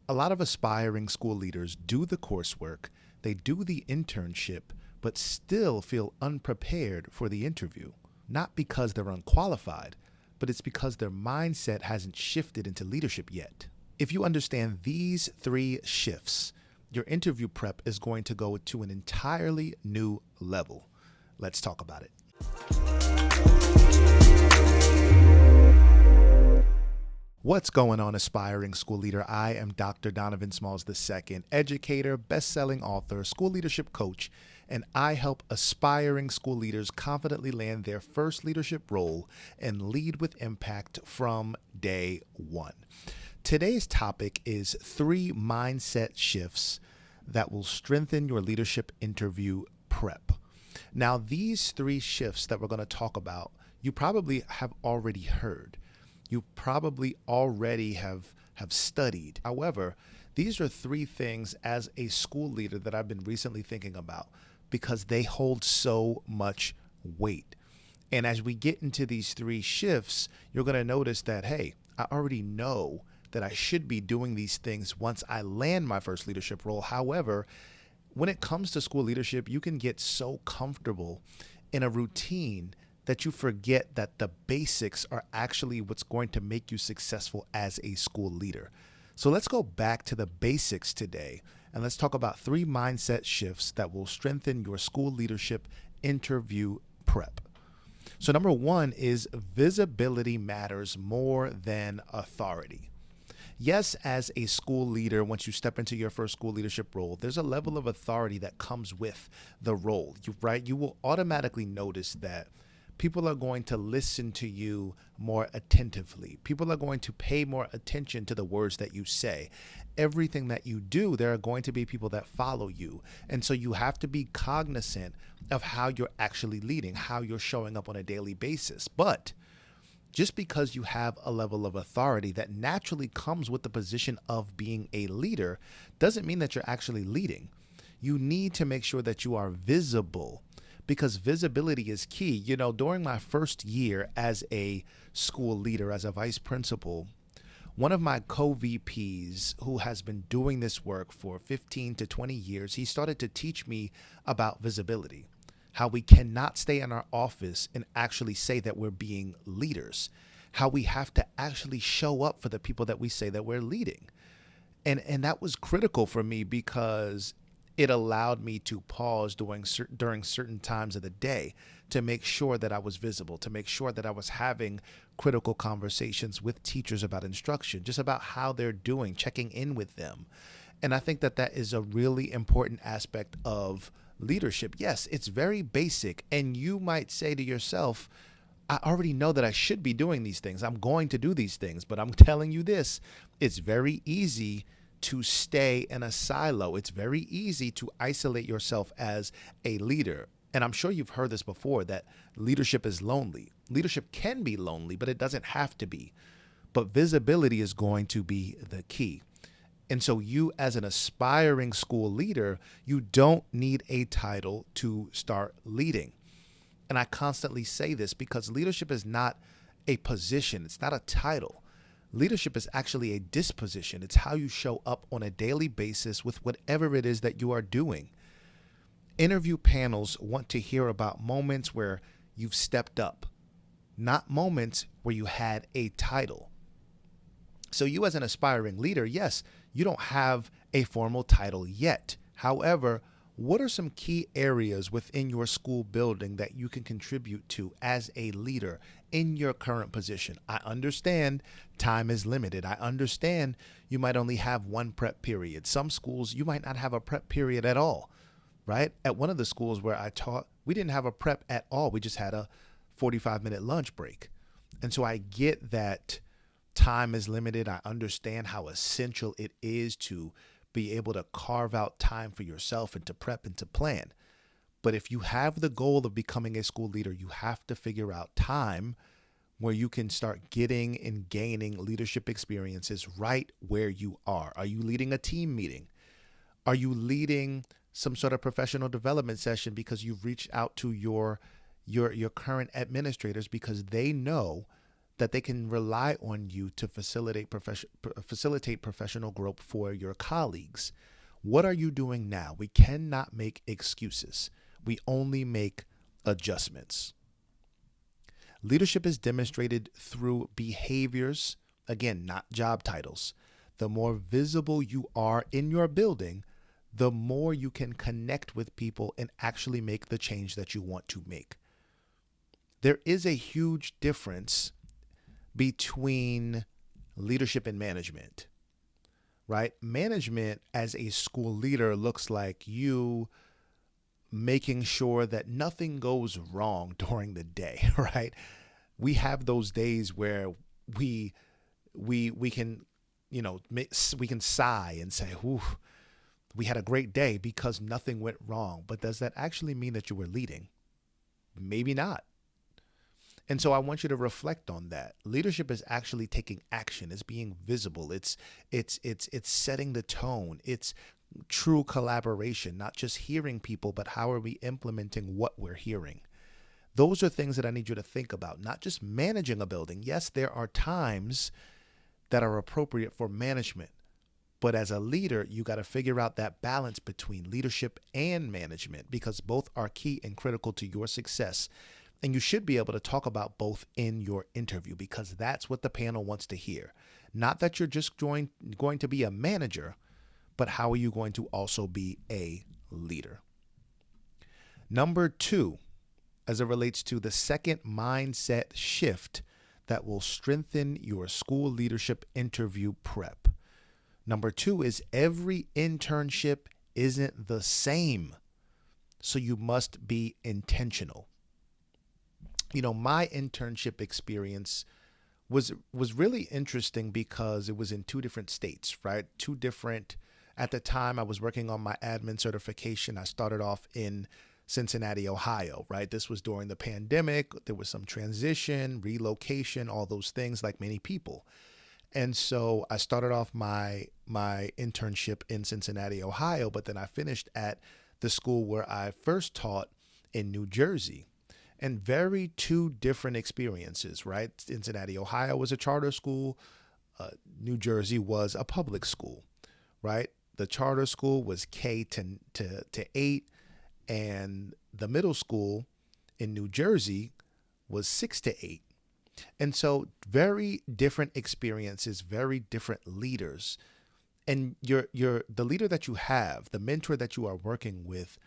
A lot of aspiring school leaders do the coursework, they do the internship, but still feel unprepared for the interview. Not because they're unqualified, but it's because their mindset hasn't shifted into leadership yet. If you understand these three shifts, your interview prep is going to go to an entirely new level. Let's talk about it. What's going on, aspiring school leader? I am Dr. Donovan Smalls II, educator, best-selling author, school leadership coach, and I help aspiring school leaders confidently land their first leadership role and lead with impact from day one. Today's topic is 3 mindset shifts that will strengthen your leadership interview prep. Now, these 3 shifts that we're going to talk about, you probably have already heard. You probably already have studied. However, these are 3 things as a school leader that I've been recently thinking about because they hold so much weight. And as we get into these 3 shifts, you're going to notice that, hey, I already know that I should be doing these things once I land my first leadership role. However, when it comes to school leadership, you can get so comfortable in a routine that you forget that the basics are actually what's going to make you successful as a school leader. So let's go back to the basics today, and let's talk about 3 mindset shifts that will strengthen your school leadership interview prep. So number 1 is visibility matters more than authority. Yes, as a school leader, once you step into your first school leadership role, there's a level of authority that comes with the role, right? You will automatically notice that people are going to listen to you more attentively. People are going to pay more attention to the words that you say. Everything that you do, there are going to be people that follow you. And so you have to be cognizant of how you're actually leading, how you're showing up on a daily basis. But just because you have a level of authority that naturally comes with the position of being a leader doesn't mean that you're actually leading. You need to make sure that you are visible, because visibility is key. You know, during my first year as a school leader, as a vice principal, one of my co-VPs who has been doing this work for 15 to 20 years, he started to teach me about visibility, how we cannot stay in our office and actually say that we're being leaders, how we have to actually show up for the people that we say that we're leading. And that was critical for me because it allowed me to pause during certain times of the day to make sure that I was visible, to make sure that I was having critical conversations with teachers about instruction, just about how they're doing, checking in with them. And I think that that is a really important aspect of leadership. Yes, it's very basic. And you might say to yourself, I already know that I should be doing these things. I'm going to do these things. But I'm telling you this, it's very easy to stay in a silo. It's very easy to isolate yourself as a leader. And I'm sure you've heard this before, that leadership is lonely. Leadership can be lonely, but it doesn't have to be. But visibility is going to be the key. And so you, as an aspiring school leader, you don't need a title to start leading. And I constantly say this because leadership is not a position. It's not a title. Leadership is actually a disposition. It's how you show up on a daily basis with whatever it is that you are doing. Interview panels want to hear about moments where you've stepped up, not moments where you had a title. So you, as an aspiring leader, yes, you don't have a formal title yet. However, what are some key areas within your school building that you can contribute to as a leader in your current position? I understand time is limited. I understand you might only have 1 prep period. Some schools, you might not have a prep period at all, right? At one of the schools where I taught, we didn't have a prep at all. We just had a 45-minute lunch break. And so I get that time is limited. I understand how essential it is to be able to carve out time for yourself and to prep and to plan. But if you have the goal of becoming a school leader, you have to figure out time where you can start getting and gaining leadership experiences right where you are. Are you leading a team meeting? Are you leading some sort of professional development session because you've reached out to your current administrators because they know that they can rely on you to facilitate professional growth for your colleagues. What are you doing now? We cannot make excuses. We only make adjustments. Leadership is demonstrated through behaviors, again, not job titles. The more visible you are in your building, the more you can connect with people and actually make the change that you want to make. There is a huge difference between leadership and management, right? Management as a school leader looks like you making sure that nothing goes wrong during the day, right? We have those days where we can, we can sigh and say, "Ooh, we had a great day because nothing went wrong." But does that actually mean that you were leading? Maybe not. And so I want you to reflect on that. Leadership is actually taking action. It's being visible. It's setting the tone. It's true collaboration, not just hearing people, but how are we implementing what we're hearing? Those are things that I need you to think about, not just managing a building. Yes, there are times that are appropriate for management, but as a leader, you got to figure out that balance between leadership and management because both are key and critical to your success. And you should be able to talk about both in your interview because that's what the panel wants to hear. Not that you're just going to be a manager, but how are you going to also be a leader? Number 2, as it relates to the second mindset shift that will strengthen your school leadership interview prep. Number 2 is every internship isn't the same, so you must be intentional. My internship experience was really interesting because it was in 2 different states, right? At the time I was working on my admin certification. I started off in Cincinnati, Ohio, right? This was during the pandemic. There was some transition, relocation, all those things like many people. And so I started off my internship in Cincinnati, Ohio, but then I finished at the school where I first taught in New Jersey. And very 2 different experiences, right? Cincinnati, Ohio was a charter school. New Jersey was a public school, right? The charter school was K to 8, and the middle school in New Jersey was 6 to 8. And so very different experiences, very different leaders. And the leader that you have, the mentor that you are working with,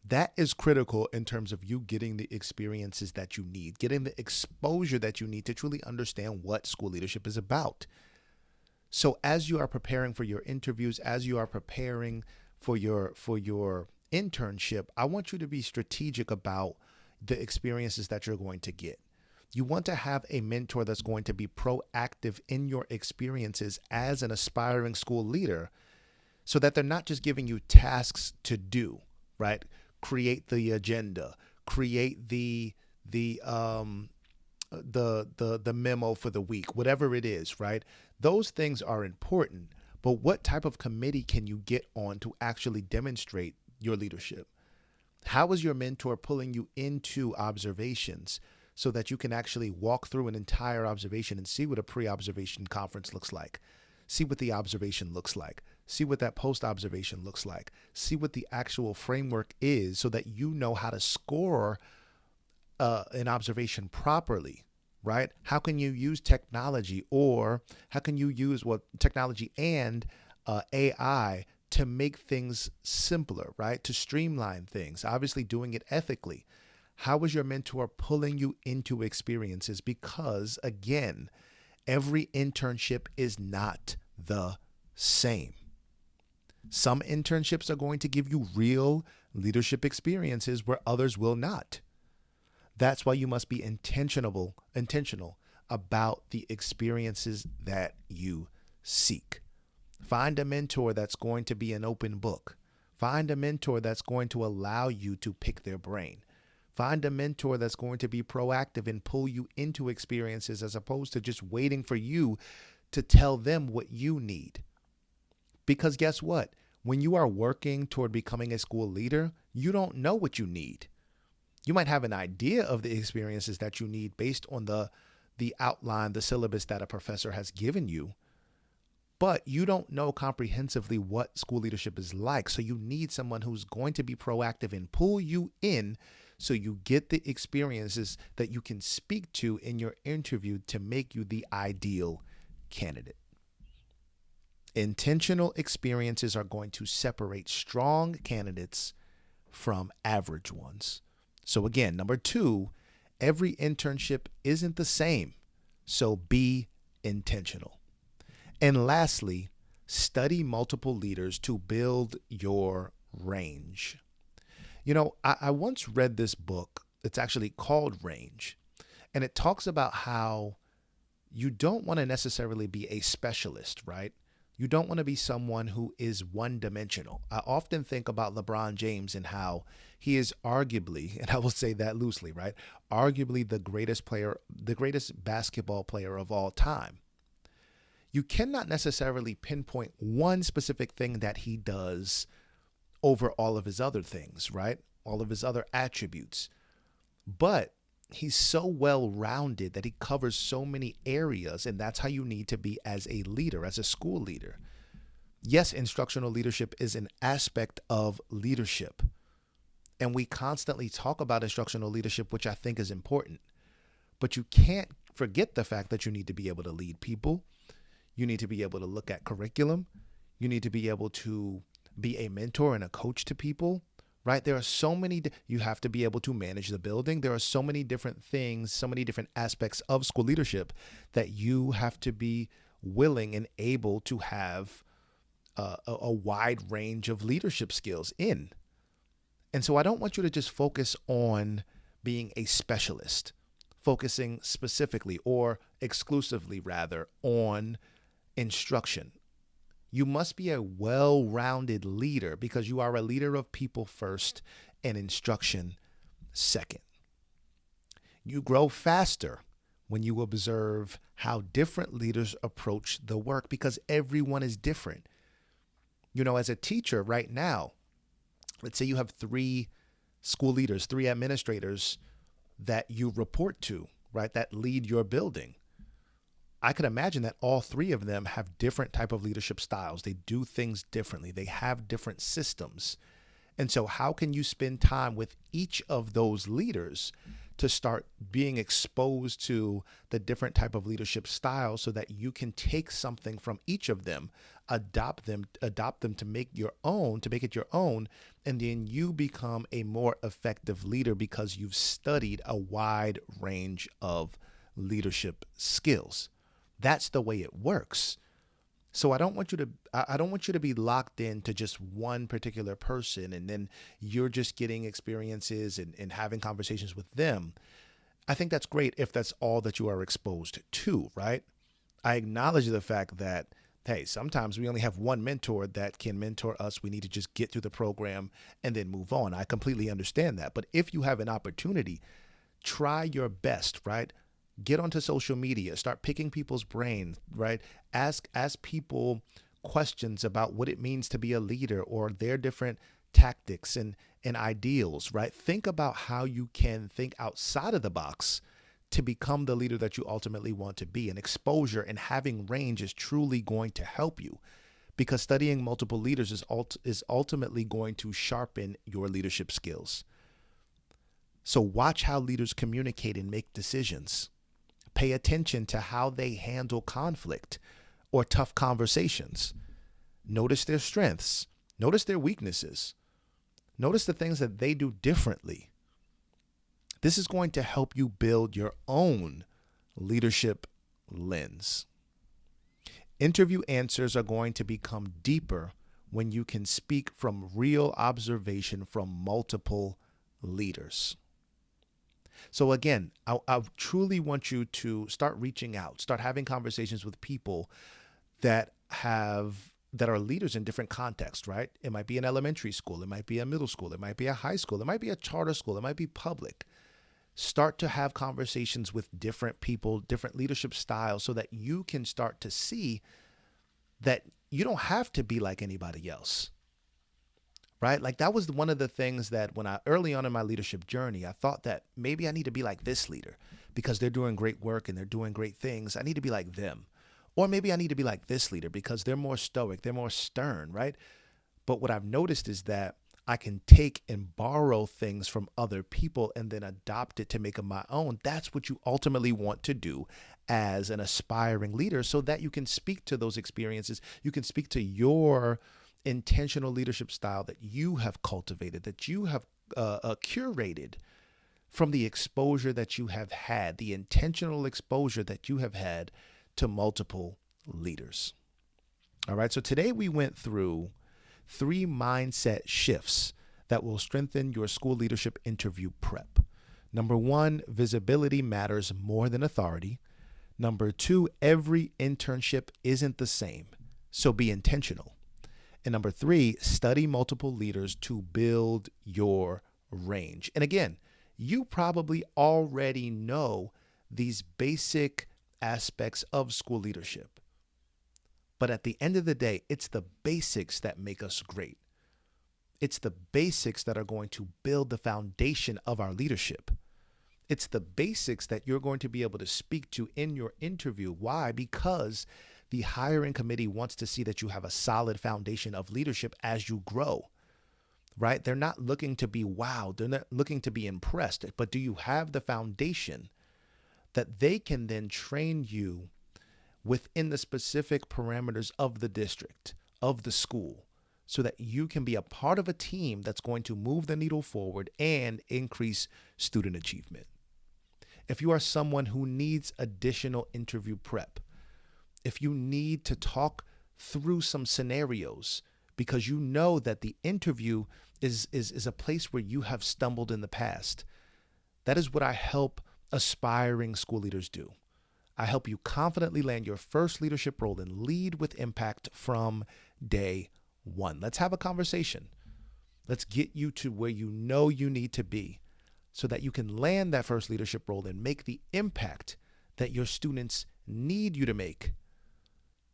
that is critical in terms of you getting the experiences that you need, getting the exposure that you need to truly understand what school leadership is about. So as you are preparing for your interviews, as you are preparing for your internship, I want you to be strategic about the experiences that you're going to get. You want to have a mentor that's going to be proactive in your experiences as an aspiring school leader so that they're not just giving you tasks to do, right? Create the agenda, create the memo for the week, whatever it is, right? Those things are important, but what type of committee can you get on to actually demonstrate your leadership? How is your mentor pulling you into observations so that you can actually walk through an entire observation and see what a pre-observation conference looks like? See what the observation looks like. See what that post-observation looks like. See what the actual framework is so that you know how to score an observation properly, right? How can you use technology, or how can you use technology and AI to make things simpler, right? To streamline things, obviously doing it ethically. How is your mentor pulling you into experiences? Because again, every internship is not the same. Some internships are going to give you real leadership experiences where others will not. That's why you must be intentional about the experiences that you seek. Find a mentor that's going to be an open book. Find a mentor that's going to allow you to pick their brain. Find a mentor that's going to be proactive and pull you into experiences as opposed to just waiting for you to tell them what you need. Because guess what? When you are working toward becoming a school leader, you don't know what you need. You might have an idea of the experiences that you need based on the the outline, the syllabus that a professor has given you, but you don't know comprehensively what school leadership is like. So you need someone who's going to be proactive and pull you in so you get the experiences that you can speak to in your interview to make you the ideal candidate. Intentional experiences are going to separate strong candidates from average ones. So again, number 2, every internship isn't the same. So be intentional. And lastly, study multiple leaders to build your range. I once read this book. It's actually called Range. And it talks about how you don't want to necessarily be a specialist, right? You don't want to be someone who is one dimensional. I often think about LeBron James and how he is arguably, and I will say that loosely, right? Arguably the greatest basketball player of all time. You cannot necessarily pinpoint one specific thing that he does over all of his other things, right? All of his other attributes. But he's so well-rounded that he covers so many areas, and that's how you need to be as a leader, as a school leader. Yes, instructional leadership is an aspect of leadership, and we constantly talk about instructional leadership, which I think is important. But you can't forget the fact that you need to be able to lead people. You need to be able to look at curriculum. You need to be able to be a mentor and a coach to people. Right? There are so many, you have to be able to manage the building. There are so many different things, so many different aspects of school leadership that you have to be willing and able to have a wide range of leadership skills in. And so I don't want you to just focus on being a specialist, focusing specifically or exclusively rather on instruction. You must be a well-rounded leader because you are a leader of people first and instruction second. You grow faster when you observe how different leaders approach the work because everyone is different. As a teacher right now, let's say you have 3 school leaders, 3 administrators that you report to, right, that lead your building. I could imagine that all 3 of them have different type of leadership styles. They do things differently. They have different systems. And so how can you spend time with each of those leaders to start being exposed to the different type of leadership styles so that you can take something from each of them, adopt them to make it your own, and then you become a more effective leader because you've studied a wide range of leadership skills. That's the way it works. So I don't want you to be locked into just one particular person and then you're just getting experiences and having conversations with them. I think that's great if that's all that you are exposed to, right? I acknowledge the fact that, hey, sometimes we only have one mentor that can mentor us. We need to just get through the program and then move on. I completely understand that. But if you have an opportunity, try your best, right? Get onto social media, start picking people's brains, right? Ask people questions about what it means to be a leader or their different tactics and ideals, right? Think about how you can think outside of the box to become the leader that you ultimately want to be. And exposure and having range is truly going to help you because studying multiple leaders is ultimately going to sharpen your leadership skills. So watch how leaders communicate and make decisions. Pay attention to how they handle conflict or tough conversations. Notice their strengths. Notice their weaknesses. Notice the things that they do differently. This is going to help you build your own leadership lens. Interview answers are going to become deeper when you can speak from real observation from multiple leaders. So again, I truly want you to start reaching out, start having conversations with people that are leaders in different contexts, right? It might be an elementary school. It might be a middle school. It might be a high school. It might be a charter school. It might be public. Start to have conversations with different people, different leadership styles so that you can start to see that you don't have to be like anybody else. Right? Like that was one of the things that early on in my leadership journey, I thought that maybe I need to be like this leader. because they're doing great work and they're doing great things. I need to be like them. Or maybe I need to be like this leader because they're more stoic, they're more stern, right? But what I've noticed is that I can take and borrow things from other people and then adopt it to make them my own. That's what you ultimately want to do as an aspiring leader, so that you can speak to those experiences. You can speak to your intentional leadership style that you have cultivated, that you have curated from the exposure that you have had, the intentional exposure that you have had to multiple leaders. All right. So today we went through 3 mindset shifts that will strengthen your school leadership interview prep. Number 1, visibility matters more than authority. Number 2, every internship isn't the same, so be intentional. And number 3, study multiple leaders to build your range. And again, you probably already know these basic aspects of school leadership. But at the end of the day, it's the basics that make us great. It's the basics that are going to build the foundation of our leadership. It's the basics that you're going to be able to speak to in your interview. Why? Because the hiring committee wants to see that you have a solid foundation of leadership as you grow, right? They're not looking to be wowed. They're not looking to be impressed. But do you have the foundation that they can then train you within the specific parameters of the district, of the school, so that you can be a part of a team that's going to move the needle forward and increase student achievement? If you are someone who needs additional interview prep, if you need to talk through some scenarios because you know that the interview is a place where you have stumbled in the past, that is what I help aspiring school leaders do. I help you confidently land your first leadership role and lead with impact from day one. Let's have a conversation. Let's get you to where you know you need to be so that you can land that first leadership role and make the impact that your students need you to make,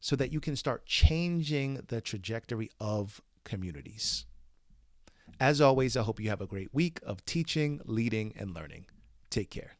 so that you can start changing the trajectory of communities. As always, I hope you have a great week of teaching, leading, and learning. Take care.